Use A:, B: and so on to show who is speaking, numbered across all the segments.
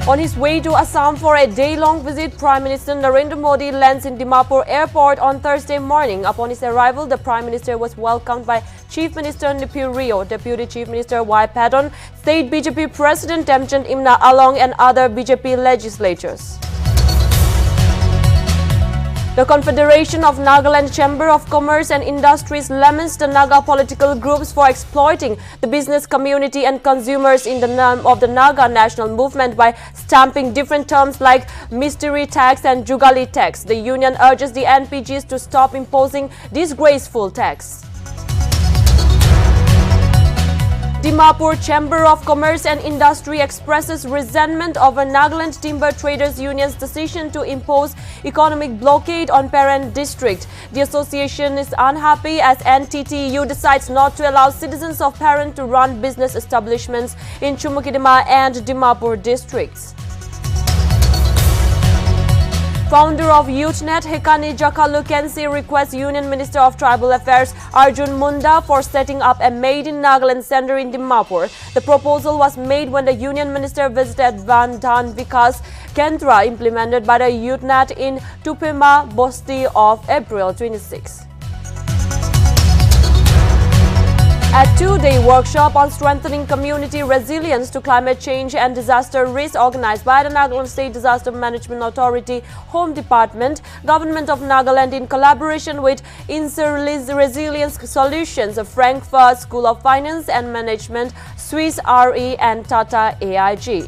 A: On his way to Assam for a day-long visit, Prime Minister Narendra Modi lands in Dimapur airport on Thursday morning. Upon his arrival, the Prime Minister was welcomed by Chief Minister Nltv, Deputy Chief Minister Y. Padon, State BJP President Temchand Imna along and other BJP legislators. The Confederation of Nagaland Chamber of Commerce and Industries laments the Naga political groups for exploiting the business community and consumers in the name of the Naga national movement by stamping different terms like mystery tax and jugali tax. The union urges the NPGs to stop imposing disgraceful tax. Dimapur Chamber of Commerce and Industry expresses resentment over Nagaland Timber Traders Union's decision to impose economic blockade on parent district. The association is unhappy as NTTU decides not to allow citizens of parent to run business establishments in Chumukidima and Dimapur districts. Founder of YouthNet, Hekani Jakalu Kensi requests Union Minister of Tribal Affairs Arjun Munda for setting up a Made in Nagaland center in Dimapur. The proposal was made when the Union Minister visited Van Dan Vikas Kendra implemented by the YouthNet in Tupima Bosti of April 26. A two-day workshop on strengthening community resilience to climate change and disaster risk organized by the Nagaland State Disaster Management Authority, Home Department, Government of Nagaland in collaboration with INSER Resilience Solutions, Frankfurt School of Finance and Management, Swiss RE and Tata AIG.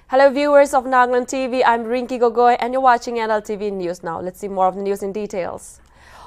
A: Hello viewers of Nltv, I'm Rinki Gogoi and you're watching Nltv News now. Let's see more of the news in details.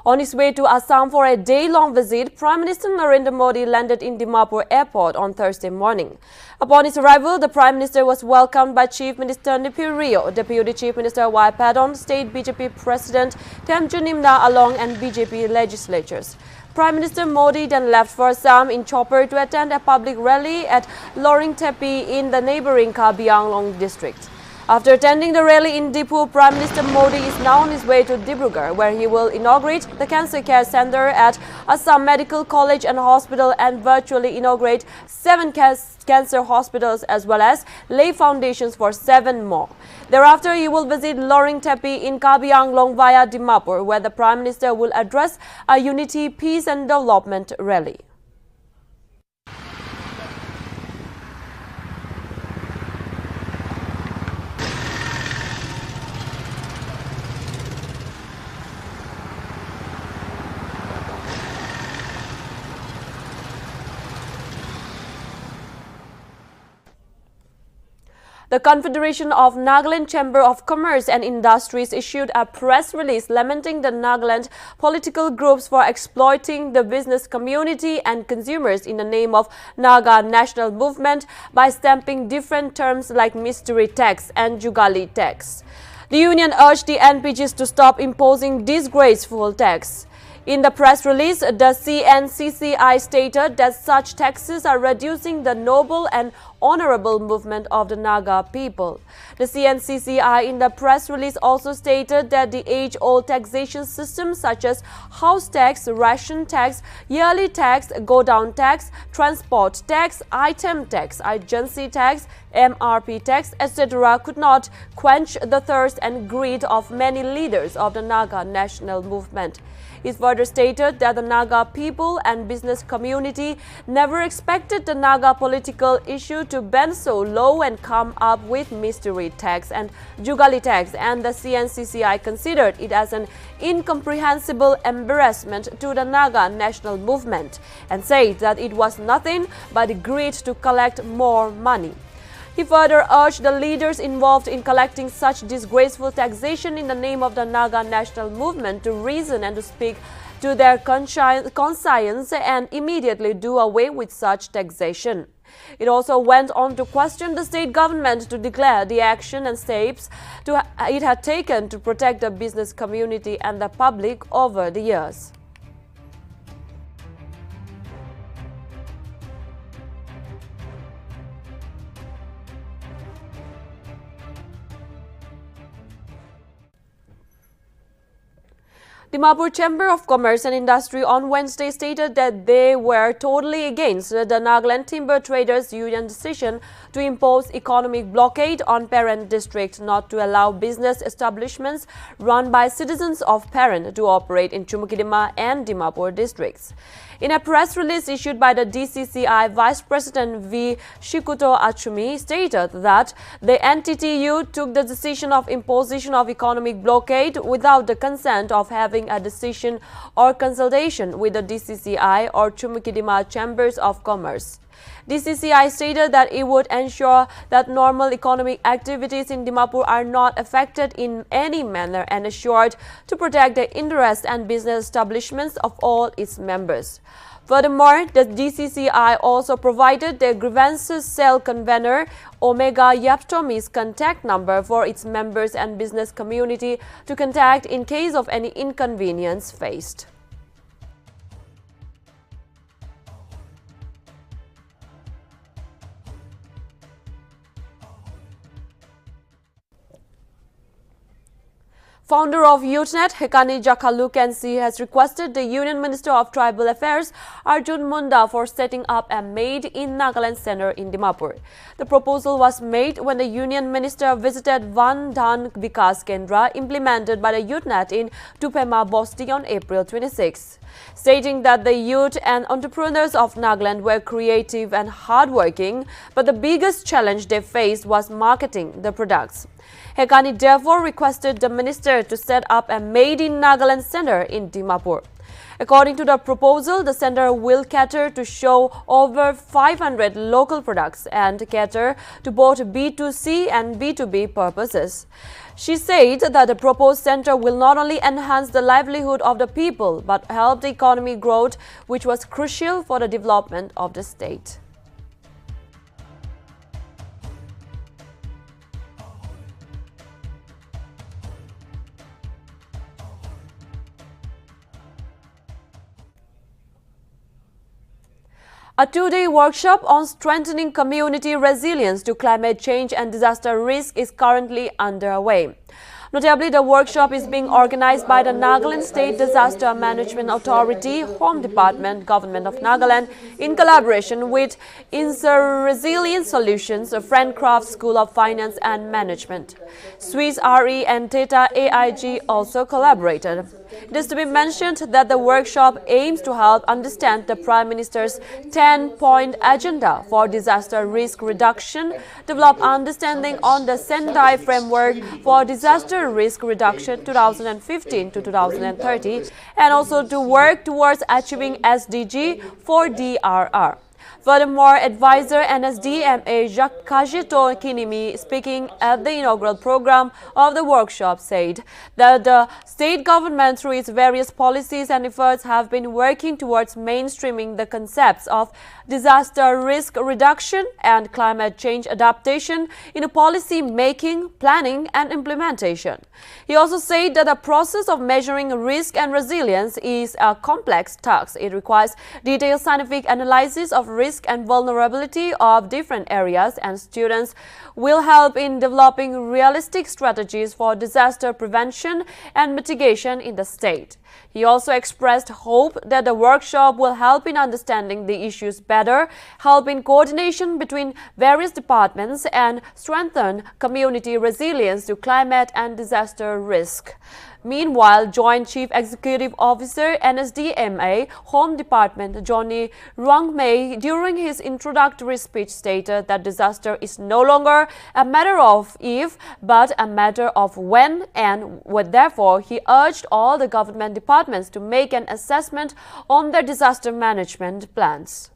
A: On his way to Assam for a day-long visit, Prime Minister Narendra Modi landed in Dimapur airport on Thursday morning. Upon his arrival, the Prime Minister was welcomed by Chief Minister Nltv, Deputy Chief Minister Y. Padon, State BJP President Temchand Imna along and BJP legislators. Prime Minister Modi then left for Assam in chopper to attend a public rally at Nltv in the neighboring Kabi Anglong district. After attending the rally in Dipu, Prime Minister Modi is now on his way to Dibrugarh, where he will inaugurate the Cancer Care Center at Assam Medical College and Hospital and virtually inaugurate 7 cancer hospitals as well as lay foundations for 7 more. Thereafter, he will visit Nltv in Kabi Anglong via Dimapur, where the Prime Minister will address a Unity, Peace and Development rally. The Confederation of Nagaland Chamber of Commerce and Industries issued a press release lamenting the Nagaland political groups for exploiting the business community and consumers in the name of Naga national movement by stamping different terms like mystery tax and jugali tax. The union urged the NPGs to stop imposing disgraceful tax. In the press release, the CNCCI stated that such taxes are reducing the noble and honorable movement of the Naga people. The CNCCI in the press release also stated that the age-old taxation systems such as house tax, ration tax, yearly tax, go-down tax, transport tax, item tax, agency tax, MRP tax, etc. could not quench the thirst and greed of many leaders of the Naga national movement. It further stated that the Naga people and business community never expected the Naga political issue to bend so low and come up with mystery tax and jugali tax, and the CNCCI considered it as an incomprehensible embarrassment to the Naga national movement and said that it was nothing but greed to collect more money. He further urged the leaders involved in collecting such disgraceful taxation in the name of the Naga national movement to reason and to speak to their conscience and immediately do away with such taxation. It also went on to question the state government to declare the action and steps it had taken to protect the business community and the public over the years. Dimapur Chamber of Commerce and Industry on Wednesday stated that they were totally against the Nagaland Timber Traders Union decision to impose economic blockade on parent district not to allow business establishments run by citizens of parent to operate in Chumukidima and Dimapur districts. In a press release issued by the DCCI, Vice President V. Shikuto Achumi stated that the NTTU took the decision of imposition of economic blockade without the consent of having a decision or consultation with the DCCI or Chumukidima Chambers of Commerce. DCCI stated that it would ensure that normal economic activities in Dimapur are not affected in any manner and assured to protect the interests and business establishments of all its members. Furthermore, the DCCI also provided the grievances cell convener Omega Yaptomi's contact number for its members and business community to contact in case of any inconvenience faced. Founder of YouthNet, Hekani Jakhalu has requested the Union Minister of Tribal Affairs, Arjun Munda, for setting up a Made in Nagaland Center in Dimapur. The proposal was made when the Union Minister visited Van Dhan Vikas Kendra implemented by the YouthNet in Tupema, Bosti on April 26, stating that the youth and entrepreneurs of Nagaland were creative and hardworking, but the biggest challenge they faced was marketing the products. Hekani therefore requested the minister to set up a Made in Nagaland Center in Dimapur. According to the proposal, the center will cater to show over 500 local products and cater to both B2C and B2B purposes. She said that the proposed center will not only enhance the livelihood of the people but help the economic growth, which was crucial for the development of the state. A two-day workshop on strengthening community resilience to climate change and disaster risk is currently underway. Notably, the workshop is being organized by the Nagaland State Disaster Management Authority, Home Department, Government of Nagaland, in collaboration with INSER Resilience Solutions, a Friendcraft School of Finance and Management. Swiss RE and Theta AIG also collaborated. It is to be mentioned that the workshop aims to help understand the Prime Minister's 10-point agenda for disaster risk reduction, develop understanding on the Sendai framework for disaster risk reduction 2015 to 2030, and also to work towards achieving SDG for DRR. Furthermore, advisor NSDMA Jacques Kajito Kinimi, speaking at the inaugural program of the workshop, said that the state government, through its various policies and efforts, have been working towards mainstreaming the concepts of disaster risk reduction and climate change adaptation in policy making, planning and implementation. He also said that the process of measuring risk and resilience is a complex task. It requires detailed scientific analysis of risk and vulnerability of different areas, and students will help in developing realistic strategies for disaster prevention and mitigation in the state. He also expressed hope that the workshop will help in understanding the issues better, help in coordination between various departments, and strengthen community resilience to climate and disaster risk. Meanwhile, Joint Chief Executive Officer NSDMA Home Department Johnny Ruangmei, during his introductory speech, stated that disaster is no longer a matter of if, but a matter of when, and therefore he urged all the government departments to make an assessment on their disaster management plans.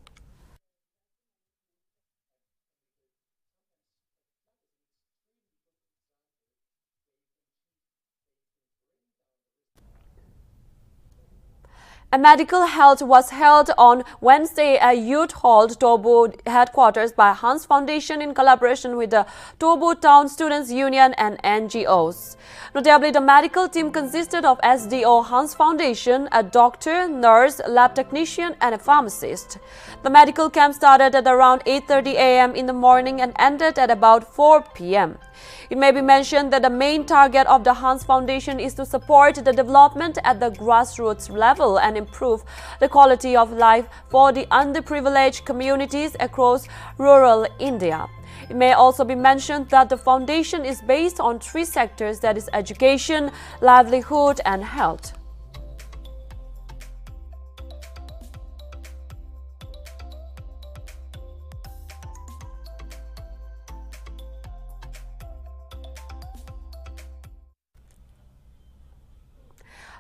A: A medical health was held on Wednesday at Youth Hall, Tobu headquarters by Hans Foundation in collaboration with the Tobu Town Students Union and NGOs. Notably, the medical team consisted of SDO Hans Foundation, a doctor, nurse, lab technician and a pharmacist. The medical camp started at around 8:30 a.m. in the morning and ended at about 4 p.m. It may be mentioned that the main target of the Hans Foundation is to support the development at the grassroots level and improve the quality of life for the underprivileged communities across rural India. It may also be mentioned that the foundation is based on three sectors, that is education, livelihood and health.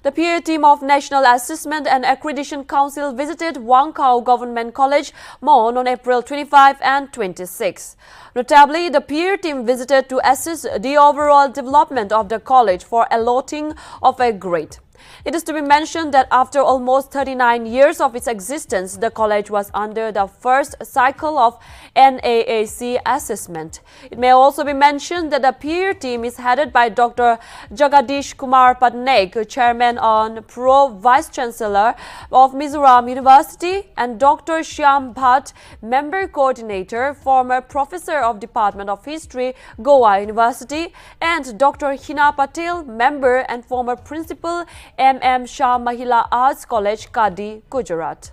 A: The peer team of National Assessment and Accreditation Council visited Wangkau Government College, Mon on April 25 and 26. Notably, the peer team visited to assess the overall development of the college for allotting of a grade. It is to be mentioned that after almost 39 years of its existence, the college was under the first cycle of NAAC assessment. It may also be mentioned that the peer team is headed by Dr. Jagadish Kumar Patnaik, Chairman and Pro-Vice Chancellor of Mizoram University, and Dr. Shyam Bhatt, Member Coordinator, former Professor of Department of History, Goa University, and Dr. Hina Patel, Member and former Principal, M. Shah Mahila Arts College, Kadi, Gujarat.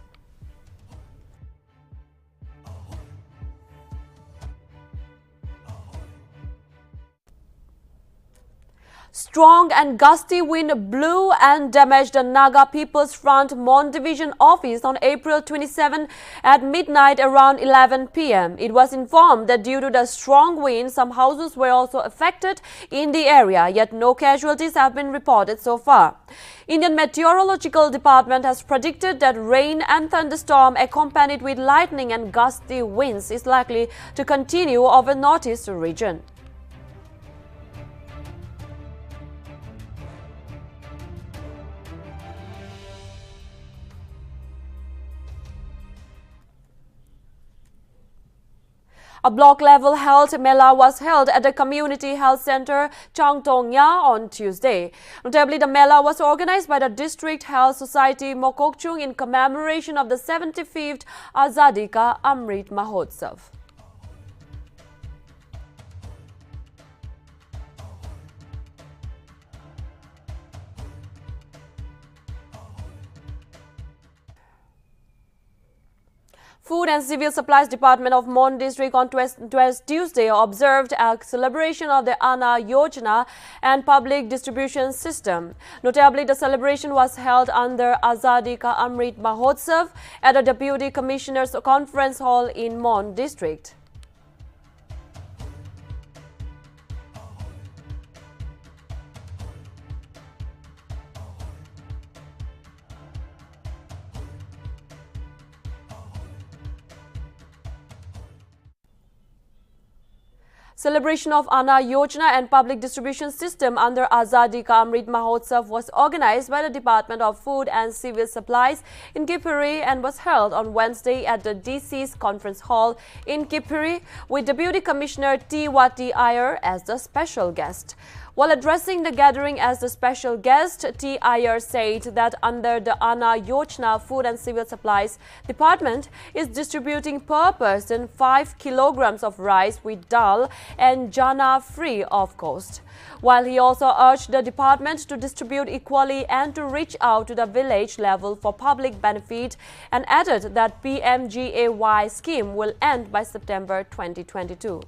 A: Strong and gusty wind blew and damaged the Naga People's Front Mon Division office on April 27 at midnight around 11 p.m. It was informed that due to the strong wind, some houses were also affected in the area, yet no casualties have been reported so far. Indian Meteorological Department has predicted that rain and thunderstorm accompanied with lightning and gusty winds is likely to continue over northeast region. A block-level health mela was held at the Community Health Center, Changtongya on Tuesday. Notably, the mela was organized by the District Health Society, Mokokchung, in commemoration of the 75th Azadi Ka Amrit Mahotsav. Food and Civil Supplies Department of Mon District on Tuesday observed a celebration of the Anna Yojana and public distribution system. Notably, the celebration was held under Azadi Ka Amrit Mahotsav at the Deputy Commissioner's Conference Hall in Mon District. Celebration of Anna Yojana and public distribution system under Azadi Ka Amrit Mahotsav was organized by the Department of Food and Civil Supplies in Kipuri and was held on Wednesday at the DC's Conference Hall in Kipuri with Deputy Commissioner T. Wati Iyer as the special guest. While addressing the gathering as the special guest, T. Iyer said that under the Anna Yojana, Food and Civil Supplies Department is distributing per person 5 kilograms of rice with dal and jana free of cost. While he also urged the department to distribute equally and to reach out to the village level for public benefit, and added that PMGAY scheme will end by September 2022.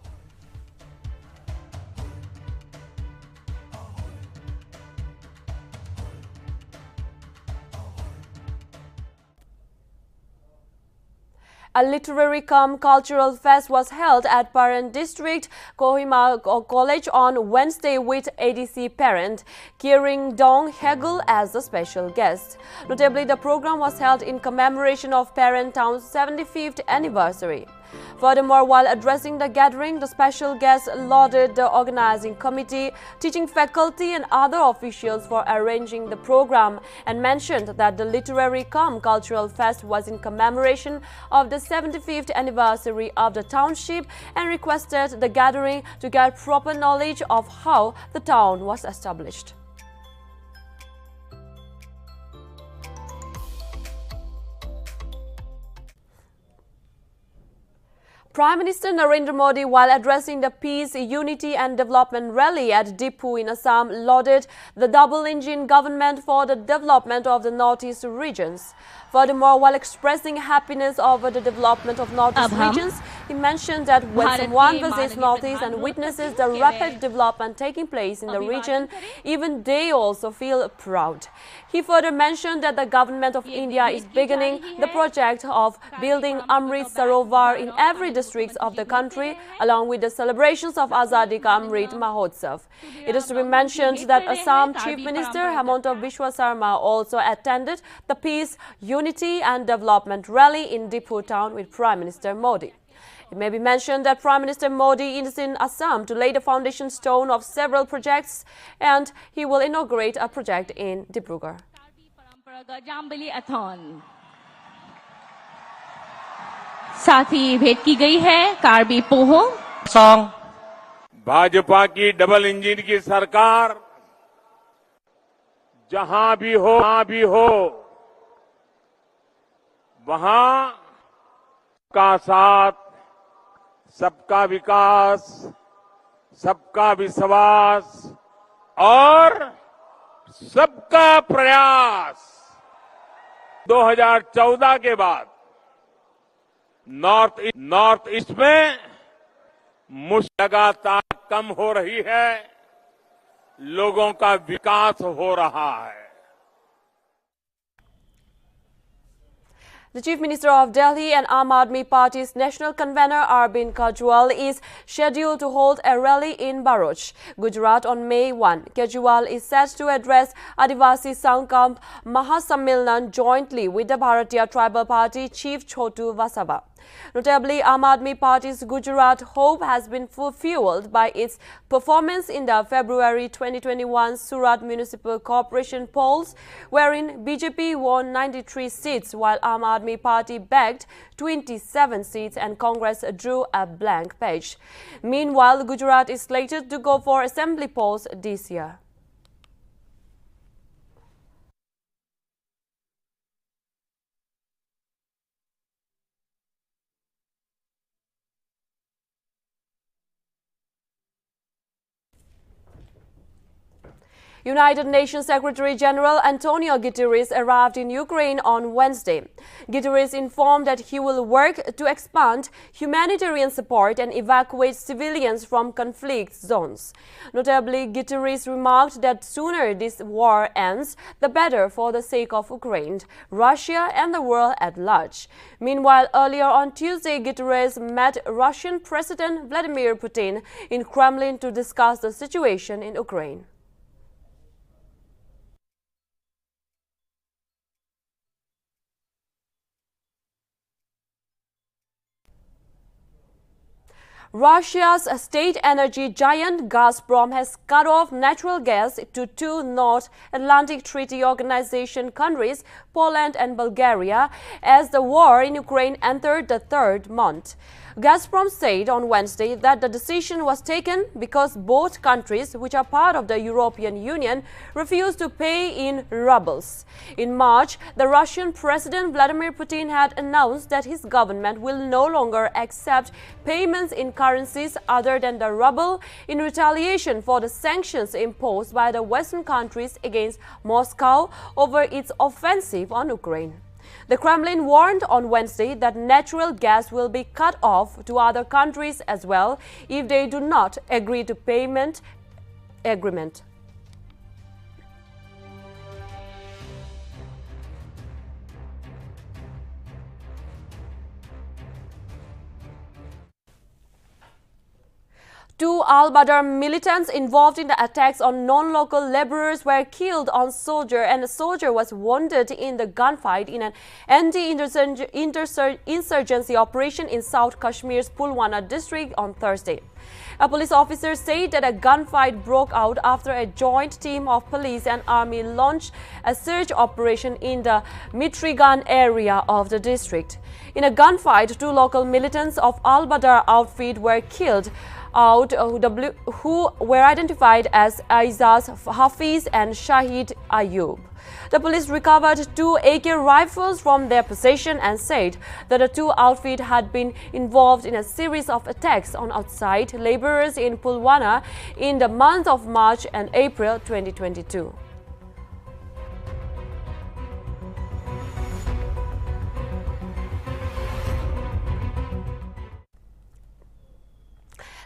A: A literary cultural fest was held at Paran District Kohima College on Wednesday with ADC parent Kiring Dong Hegel as the special guest. Notably, the program was held in commemoration of Parent Town's 75th anniversary. Furthermore, while addressing the gathering, the special guest lauded the organizing committee, teaching faculty and other officials for arranging the program, and mentioned that the literary cultural fest was in commemoration of the 75th anniversary of the township, and requested the gathering to get proper knowledge of how the town was established. Prime Minister Narendra Modi, while addressing the Peace, Unity and Development rally at Dipu in Assam, lauded the double-engine government for the development of the Northeast regions. Furthermore, while expressing happiness over the development of Northeast regions, he mentioned that when someone visits Northeast and witnesses the rapid development taking place in the region, even they also feel proud. He further mentioned that the government of India is beginning the project of building Amrit Sarovar in every district of the country, along with the celebrations of Azadi Ka Amrit Mahotsav. It is to be mentioned that Assam Chief Minister Hemanta Biswa Sarma also attended the Peace, Unity and Development rally in Dipu town with Prime Minister Modi. It may be mentioned that Prime Minister Modi is in Assam to lay the foundation stone of several projects, and he will inaugurate a project in Dibrugarh.
B: साथ ही भेंट की गई है कार्बी पोहो
C: song. Bhajpa की double engine की सरकार जहां भी हो वहां का साथ, सबका विकास, सबका विश्वास और सबका प्रयास 2014 के बाद नॉर्थ ईस्ट में लगातार कम हो रही है, लोगों का विकास हो रहा है।
A: The Chief Minister of Delhi and Aam Aadmi Party's national convener Arvind Kejriwal is scheduled to hold a rally in Bharuch, Gujarat on May 1. Kejriwal is set to address Adivasi Sankamp Mahasammelan jointly with the Bharatiya Tribal Party Chief Chotu Vasava. Notably, Aam Aadmi Party's Gujarat hope has been fueled by its performance in the February 2021 Surat Municipal Corporation polls, wherein BJP won 93 seats while Aam Aadmi Party bagged 27 seats and Congress drew a blank page. Meanwhile, Gujarat is slated to go for assembly polls this year. United Nations Secretary-General Antonio Guterres arrived in Ukraine on Wednesday. Guterres informed that he will work to expand humanitarian support and evacuate civilians from conflict zones. Notably, Guterres remarked that sooner this war ends, the better for the sake of Ukraine, Russia and the world at large. Meanwhile, earlier on Tuesday, Guterres met Russian President Vladimir Putin in Kremlin to discuss the situation in Ukraine. Russia's state energy giant Gazprom has cut off natural gas to two North Atlantic Treaty Organization countries, Poland and Bulgaria, as the war in Ukraine entered the third month. Gazprom said on Wednesday that the decision was taken because both countries, which are part of the European Union, refused to pay in rubles. In March, the Russian President Vladimir Putin had announced that his government will no longer accept payments in currencies other than the ruble in retaliation for the sanctions imposed by the Western countries against Moscow over its offensive on Ukraine. The Kremlin warned on Wednesday that natural gas will be cut off to other countries as well if they do not agree to payment agreement. Two Al-Badr militants involved in the attacks on non-local laborers were killed on soldier, and a soldier was wounded in the gunfight in an anti-insurgency operation in South Kashmir's Pulwama district on Thursday. A police officer said that a gunfight broke out after a joint team of police and army launched a search operation in the Mitrigan area of the district. In a gunfight, two local militants of Al-Badr outfit were killed. out who were identified as Aizaz Hafiz and Shahid Ayub. The police recovered 2 AK rifles from their possession and said that the 2 outfits had been involved in a series of attacks on outside laborers in Pulwama in the month of March and April 2022.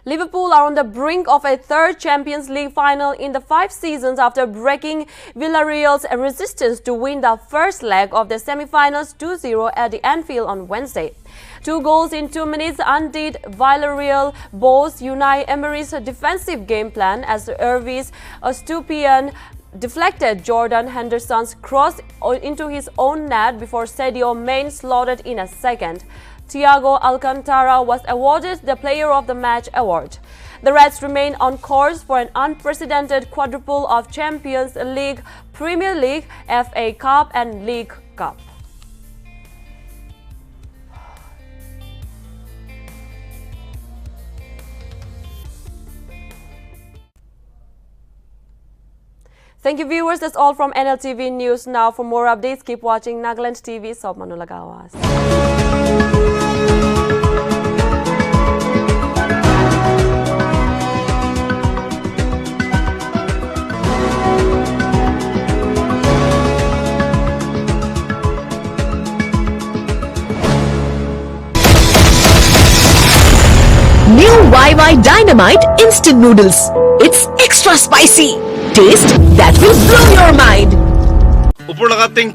A: Liverpool are on the brink of a third Champions League final in the 5 seasons after breaking Villarreal's resistance to win the first leg of the semi-finals 2-0 at the Anfield on Wednesday. 2 goals in 2 minutes undid Villarreal boss Unai Emery's defensive game plan as Hervé's Estupiñán deflected Jordan Henderson's cross into his own net before Sadio Mane slotted in a second. Thiago Alcantara was awarded the Player of the Match award. The Reds remain on course for an unprecedented quadruple of Champions League, Premier League, FA Cup and League Cup. Thank you, viewers. That's all from Nltv News. Now, for more updates, keep watching Nagaland TV. Sob Manulagawas.
D: New YY Dynamite Instant Noodles. It's extra spicy. Taste that will blow your mind.
E: ऊपर लगाते हैं